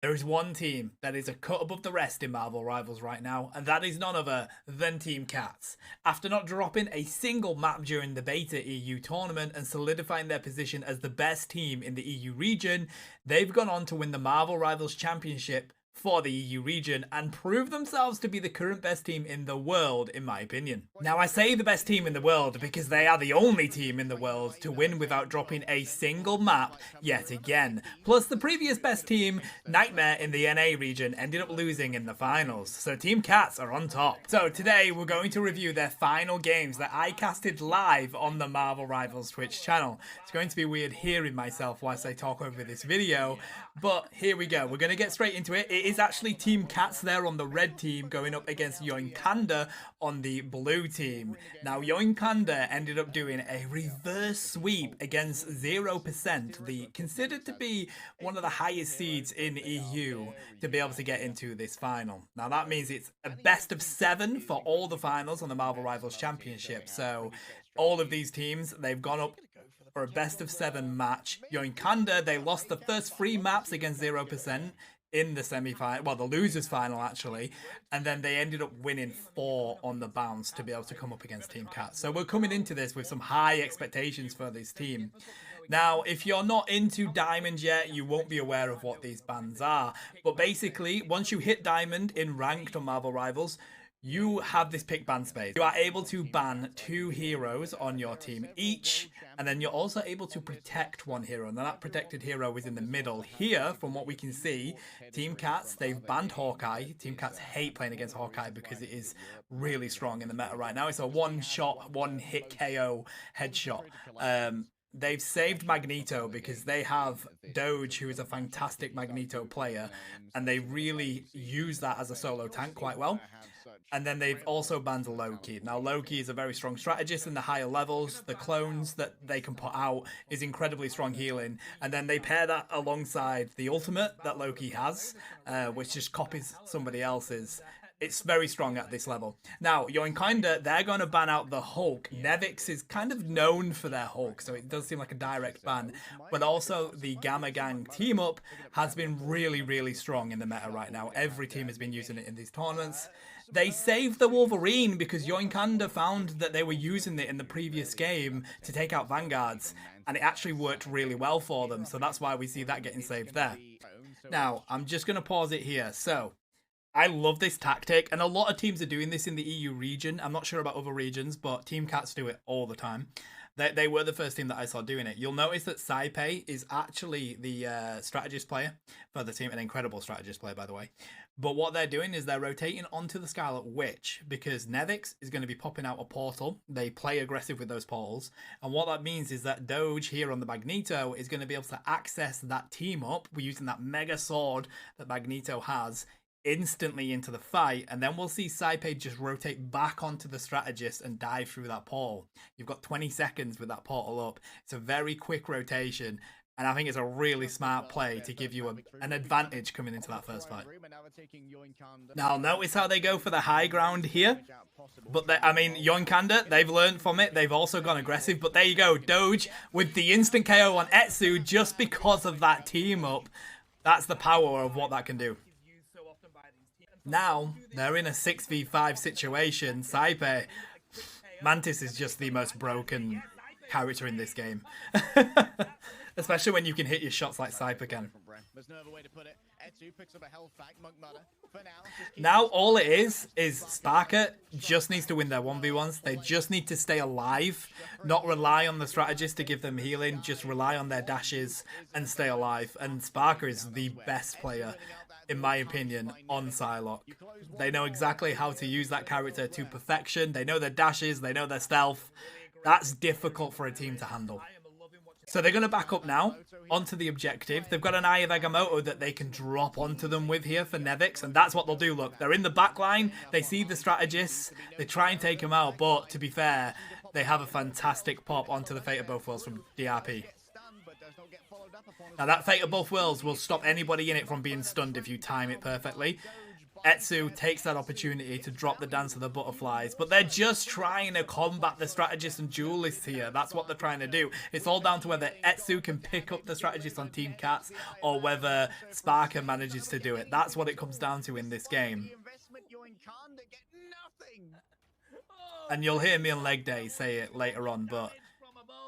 There is one team that is a cut above the rest in Marvel Rivals right now, and that is none other than TeamCats. After not dropping a single map during the Beta EU tournament and solidifying their position as the best team in the EU region, they've gone on to win the Marvel Rivals Championship for the EU region and prove themselves to be the current best team in the world, in my opinion. Now, I say the best team in the world because they are the only team in the world to win without dropping a single map yet again. Plus, the previous best team, Nightmare in the NA region, ended up losing in the finals, so TeamCats are on top. So today, we're going to review their final games that I casted live on the Marvel Rivals Twitch channel. It's going to be weird hearing myself whilst I talk over this video, but here we go. We're going to get straight into it. It is actually TeamCats there on the red team going up against Yoinkanda on the blue team. Now, Yoinkanda ended up doing a reverse sweep against 0%, the considered to be one of the highest seeds in EU, to be able to get into this final. Now, that means it's a best of 7 for all the finals on the Marvel Rivals Championship. So, all of these teams, they've gone up for a best of 7 match. Yoinkanda, they lost the first 3 maps against 0% in the semi-final, well, the losers final actually, and then they ended up winning 4 on the bounce to be able to come up against TeamCats. So we're coming into this with some high expectations for this team. Now, if you're not into Diamond yet, you won't be aware of what these bans are. But basically, once you hit Diamond in Ranked on Marvel Rivals, you have this pick ban space. You are able to ban 2 heroes on your team each, and then you're also able to protect 1 hero. Now that protected hero is in the middle. Here, from what we can see, TeamCats, they've banned Hawkeye. TeamCats hate playing against Hawkeye because it is really strong in the meta right now. It's a one-shot, one-hit KO headshot. They've saved Magneto because they have Doge, who is a fantastic Magneto player, and they really use that as a solo tank quite well. And then they've also banned Loki. Now, Loki is a very strong strategist in the higher levels. The clones that they can put out is incredibly strong healing. And then they pair that alongside the ultimate that Loki has, which just copies somebody else's. It's very strong at this level. Now, Yoinkanda, they're going to ban out the Hulk. Nevix is kind of known for their Hulk, so it does seem like a direct ban. But also, the Gamma Gang team-up has been really, really strong in the meta right now. Every team has been using it in these tournaments. They saved the Wolverine because Yoinkanda found that they were using it in the previous game to take out Vanguards, and it actually worked really well for them, so that's why we see that getting saved there. Now, I'm just going to pause it here. So, I love this tactic, and a lot of teams are doing this in the EU region. I'm not sure about other regions, but TeamCats do it all the time. They were the first team that I saw doing it. You'll notice that Saipe is actually the strategist player for the team, an incredible strategist player, by the way. But what they're doing is they're rotating onto the Scarlet Witch because Nevix is going to be popping out a portal. They play aggressive with those portals. And what that means is that Doge here on the Magneto is going to be able to access that team up using that mega sword that Magneto has instantly into the fight, and then we'll see Saipe just rotate back onto the strategist and dive through that portal. You've got 20 seconds with that portal up. It's a very quick rotation, and I think it's a really smart play to give you an advantage coming into that first fight. Now, notice how they go for the high ground here. But, Yoinkanda, they've learned from it. They've also gone aggressive. But there you go, Doge with the instant KO on Etsu just because of that team up. That's the power of what that can do. Now, they're in a 6v5 situation. Saipe, Mantis is just the most broken character in this game. Especially when you can hit your shots like Saipe can. Now, all it is Sparker just needs to win their 1v1s. They just need to stay alive, not rely on the strategist to give them healing, just rely on their dashes and stay alive. And Sparker is the best player, in my opinion, on Psylocke. They know exactly how to use that character to perfection. They know their dashes, they know their stealth. That's difficult for a team to handle. So they're going to back up now onto the objective. They've got an Eye of Agamotto that they can drop onto them with here for Nevix, and that's what they'll do. Look, they're in the back line. They see the strategists. They try and take him out, but to be fair, they have a fantastic pop onto the Fate of Both Worlds from DRP. Now, that Fate of Both Worlds will stop anybody in it from being stunned if you time it perfectly. Etsu takes that opportunity to drop the Dance of the Butterflies, but they're just trying to combat the strategists and duelists here. That's what they're trying to do. It's all down to whether Etsu can pick up the strategists on TeamCats or whether Sparker manages to do it. That's what it comes down to in this game. And you'll hear me on Leg Day say it later on, but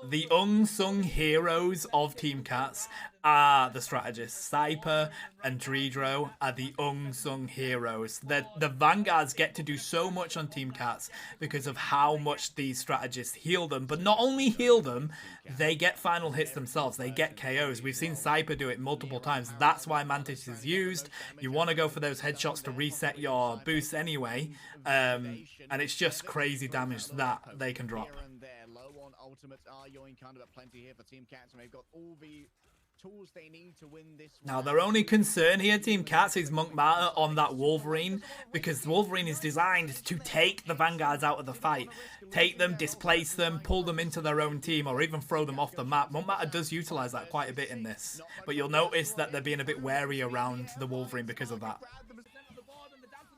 the unsung heroes of TeamCats are the strategists. Saipa and Dredro are the unsung heroes. The Vanguards get to do so much on TeamCats because of how much these strategists heal them. But not only heal them, they get final hits themselves. They get KOs. We've seen Saipa do it multiple times. That's why Mantis is used. You want to go for those headshots to reset your boosts anyway. And it's just crazy damage that they can drop. Ultimates are Yoinkanda, but plenty here for TeamCats, and they've got all the tools they need to win this. Now, their only concern here, TeamCats, is Monk Mata on that Wolverine, because Wolverine is designed to take the Vanguards out of the fight. Take them, displace them, pull them into their own team, or even throw them off the map. Monk Mata does utilize that quite a bit in this, but you'll notice that they're being a bit wary around the Wolverine because of that.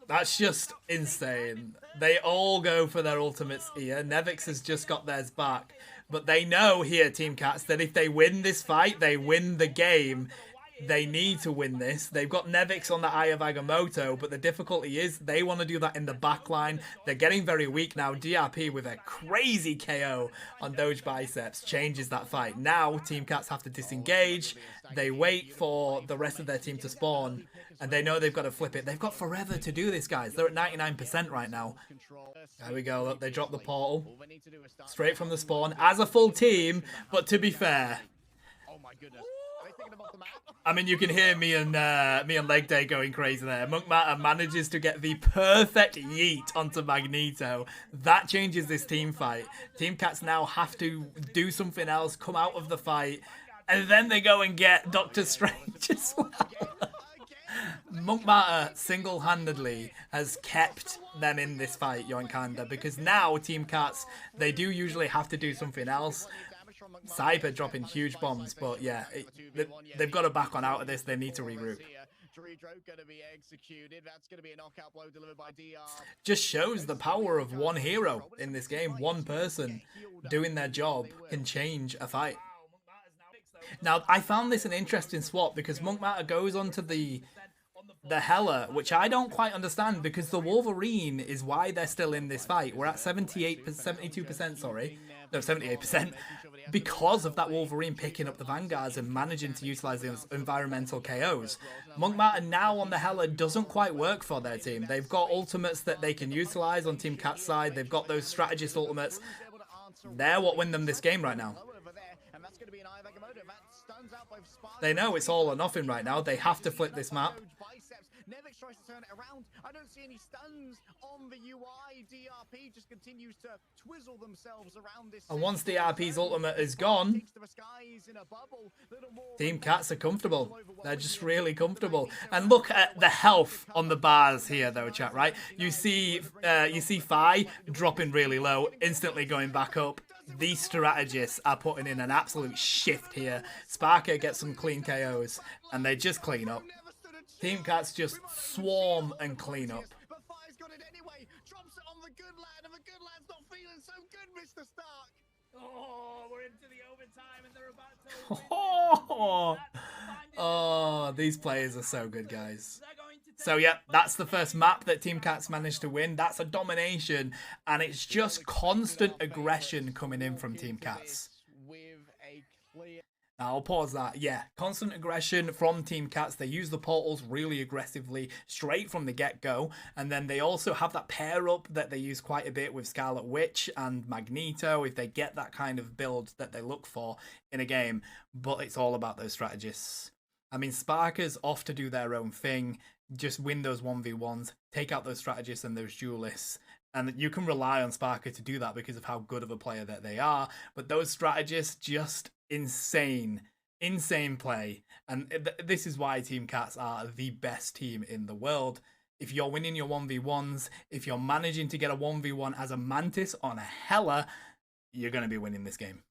That's just insane. They all go for their ultimates here. Nevix has just got theirs back. But they know here, TeamCats, that if they win this fight, they win the game. They need to win this. They've got Nevix on the Eye of Agamotto, but the difficulty is they want to do that in the back line. They're getting very weak now. DRP with a crazy KO on Doge Biceps changes that fight. Now, TeamCats have to disengage. They wait for the rest of their team to spawn, and they know they've got to flip it. They've got forever to do this, guys. They're at 99% right now. There we go. Look, they drop the portal straight from the spawn as a full team, but to be fair, I mean, you can hear me and Leg Day going crazy there. Monk Mata manages to get the perfect yeet onto Magneto. That changes this team fight. TeamCats now have to do something else, come out of the fight, and then they go and get Doctor Strange as well. Monk Mata single-handedly has kept them in this fight, Yoinkanda, because now TeamCats, they do usually have to do something else. Saipa dropping huge bombs, but yeah, they've got to back on out of this. They need to regroup. Just shows the power of one hero in this game. One person doing their job can change a fight. Now, I found this an interesting swap because Monk Mata goes onto the Hela, which I don't quite understand because the Wolverine is why they're still in this fight. We're at 72%, sorry. No, 78%. Because of that Wolverine picking up the Vanguards and managing to utilize the environmental KOs. Monk Mata now on the Hela doesn't quite work for their team. They've got ultimates that they can utilize on TeamCats' side. They've got those strategist ultimates. They're what win them this game right now. They know it's all or nothing right now. They have to flip this map. Nevix tries to turn it around. I don't see any stuns on the UI. DRP just continues to twizzle themselves around this. And once DRP's ultimate is gone, TeamCats are comfortable. They're just really comfortable. And look at the health on the bars here, though, chat. Right? You see Fi dropping really low, instantly going back up. These strategists are putting in an absolute shift here. Sparker gets some clean KOs, and they just clean up. TeamCats just swarm and clean up. But Fire's got it anyway. Drops it on the good lad, and the good lad's not feeling so good, Mr. Stark. Oh, we're into the overtime, and they're about to win. Oh, these players are so good, guys. So, yeah, that's the first map that TeamCats managed to win. That's a domination, and it's just constant aggression coming in from TeamCats. I'll pause that. Yeah, constant aggression from TeamCats. They use the portals really aggressively straight from the get-go. And then they also have that pair-up that they use quite a bit with Scarlet Witch and Magneto if they get that kind of build that they look for in a game. But it's all about those strategists. I mean, Sparker's off to do their own thing. Just win those 1v1s. Take out those strategists and those duelists. And you can rely on Sparker to do that because of how good of a player that they are. But those strategists just... insane play, and this is why TeamCats are the best team in the world. If you're winning your 1v1s, if you're managing to get a 1v1 as a Mantis on a Hela, you're going to be winning this game.